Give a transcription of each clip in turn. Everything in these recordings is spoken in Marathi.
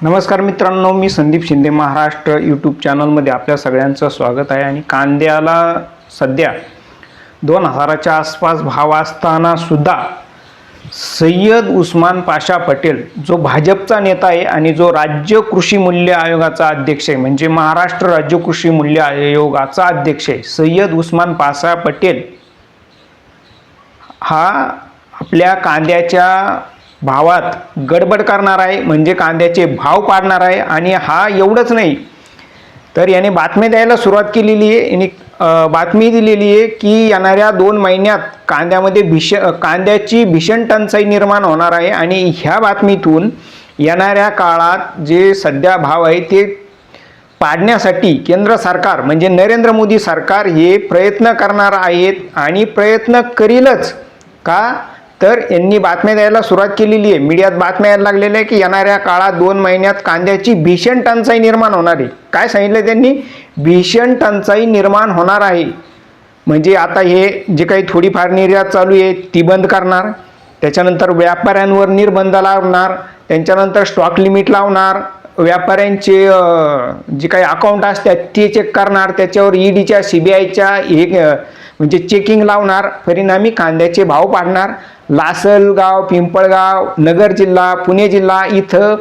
नमस्कार मित्रांनो, मी संदीप शिंदे महाराष्ट्र यूट्यूब चॅनलमध्ये आपल्या सगळ्यांचं स्वागत आहे। आणि कांद्याला सध्या 2000च्या आसपास भाव असताना सुद्धा सय्यद उस्मान पाशा पटेल जो भाजपचा नेता आहे आणि जो राज्य कृषी मूल्य आयोगाचा अध्यक्ष आहे, म्हणजे महाराष्ट्र राज्य कृषी मूल्य आयोगाचा अध्यक्ष आहे सय्यद उस्मान पाशा पटेल, हा आपल्या कांद्याच्या भावात गडबड करणार आहे, म्हणजे कांद्याचे भाव पाडणार आहे। आणि हा एवढंच नाही तर याने बातमी द्यायला सुरुवात केलेली आहे। याने बातमी दिलेली आहे की येणाऱ्या 2 महिन्यात कांद्याची भीषण टंचाई निर्माण होणार आहे आणि ह्या बातमीतून येणाऱ्या काळात जे सध्या भाव आहे ते पाडण्यासाठी केंद्र सरकार म्हणजे नरेंद्र मोदी सरकार हे प्रयत्न करणार आहेत आणि प्रयत्न करीलच का, तर यांनी बातम्या द्यायला सुरुवात केलेली आहे। मीडियात बातम्या यायला लागलेल्या आहे की येणाऱ्या काळात 2 महिन्यात कांद्याची भीषण टंचाई निर्माण होणार आहे। काय सांगितलं त्यांनी? भीषण टंचाई निर्माण होणार आहे। म्हणजे आता हे जे काही थोडीफार निर्यात चालू आहे ती बंद करणार, त्याच्यानंतर व्यापाऱ्यांवर निर्बंध लावणार, त्यांच्यानंतर स्टॉक लिमिट लावणार, व्यापाऱ्यांचे जे काही अकाउंट असतात ते चेक करणार, त्याच्यावर ईडीच्या सीबीआयच्या एक म्हणजे चेकिंग लावणार, परिणामी कांद्याचे भाव पाडणार। लासलगाव, पिंपळगाव, नगर जिल्हा, पुणे जिल्हा इथं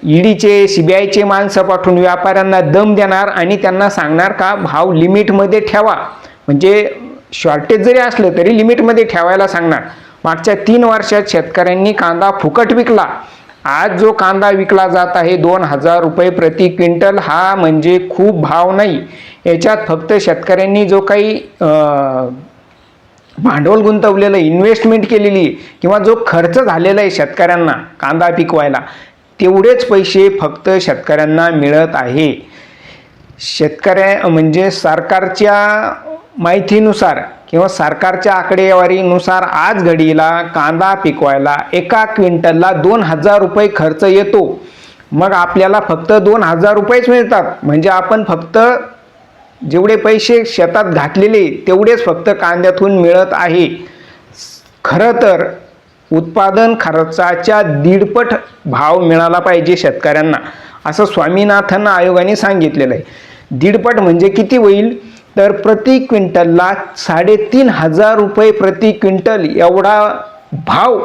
ईडीचे सीबीआयचे माणसं पाठवून व्यापाऱ्यांना दम देणार आणि त्यांना सांगणार का भाव लिमिटमध्ये ठेवा, म्हणजे शॉर्टेज जरी असलं तरी लिमिटमध्ये ठेवायला सांगणार। मागच्या 3 वर्षात शेतकऱ्यांनी कांदा फुकट विकला। आज जो कांदा विकला जात आहे 2000 रुपये प्रति क्विंटल, हा म्हणजे खूप भाव नाही। याच्यात फक्त शेतकऱ्यांनी जो काही भांडवल गुंतवलेलं इन्व्हेस्टमेंट केलेली किंवा जो खर्च झालेला आहे शेतकऱ्यांना कांदा पिकवायला, तेवढेच पैसे फक्त शेतकऱ्यांना मिळत आहे। म्हणजे सरकारच्या माहितीनुसार किंवा सरकारच्या आकडेवारीनुसार आज घडीला कांदा पिकवायला एका क्विंटलला 2000 रुपये खर्च येतो। मग आपल्याला फक्त 2000 रुपयेच मिळतात, म्हणजे आपण फक्त जेवढे पैसे शेतात घातलेले तेवढेच फक्त कांद्यातून मिळत आहे। खरं तर उत्पादन खर्चाच्या 1.5 भाव मिळाला पाहिजे शेतकऱ्यांना, असं स्वामीनाथन आयोगाने सांगितलेलं आहे। 1.5 म्हणजे किती होईल? तर प्रति क्विंटलला 3500 रुपये प्रति क्विंटल एवढा भाव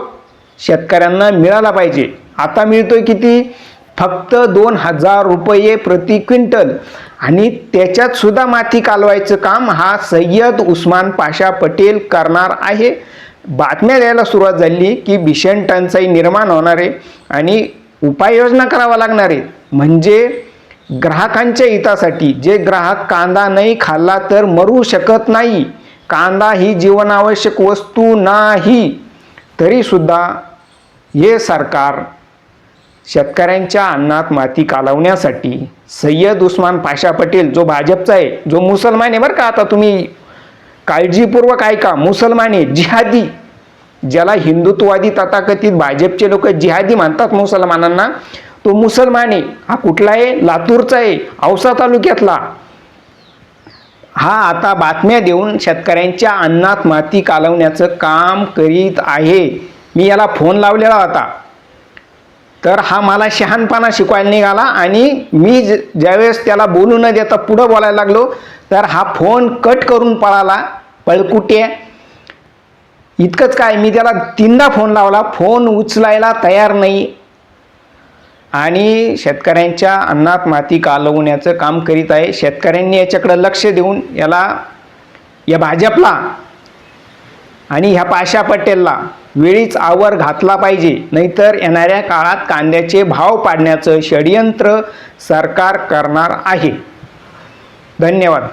शेतकऱ्यांना मिळाला पाहिजे। आता मिळतोय किती? फक्त 2000 रुपये प्रति क्विंटल। आणि त्याच्यात सुद्धा माती कालवायचं काम हा सय्यद उस्मान पाशा पटेल करणार आहे। बातम्या द्यायला सुरुवात झाली की भीषण टंचाई निर्माण होणार आहे आणि उपाययोजना करावा लागणार आहे, म्हणजे ग्राहकांच्या हितासाठी। जे ग्राहक कांदा नाही खाल्ला तर मरू शकत नाही, कांदा ही जीवनावश्यक वस्तू नाही, तरी सुद्धा हे सरकार शेतकऱ्यांच्या अन्नात माती कालवण्यासाठी सय्यद उस्मान पाशा पटेल जो भाजपचा आहे, जो मुसलमान आहे बरं का, आता तुम्ही काळजीपूर्वक ऐका, मुसलमान आहे, जिहादी, ज्याला हिंदुत्ववादी तथाकथित भाजपचे लोक जिहादी म्हणतात मुसलमानांना, तो मुसलमान आहे। हा कुठला आहे? लातूरचा आहे, औसा तालुक्यातला। हा आता बातम्या देऊन शेतकऱ्यांच्या अन्नात माती कालवण्याचं काम करीत आहे। मी याला फोन लावलेला होता तर हा मला शहाणपणा शिकवायला निघाला आणि मी ज्यावेळेस त्याला बोलू न देता पुढं बोलायला लागलो तर हा फोन कट करून पळाला, पळकुटे। इतकंच काय, मी त्याला 3दा फोन लावला, फोन उचलायला तयार नाही आणि शेतकऱ्यांच्या अन्नात माती कालवण्याचं काम करीत आहे। शेतकऱ्यांनी याच्याकडे लक्ष देऊन या भाजपला आणि ह्या पाशा पटेलला वेळीच आवर घातला पाहिजे, नाहीतर येणाऱ्या काळात कांद्याचे भाव पाडण्याचं षडयंत्र सरकार करणार आहे। धन्यवाद।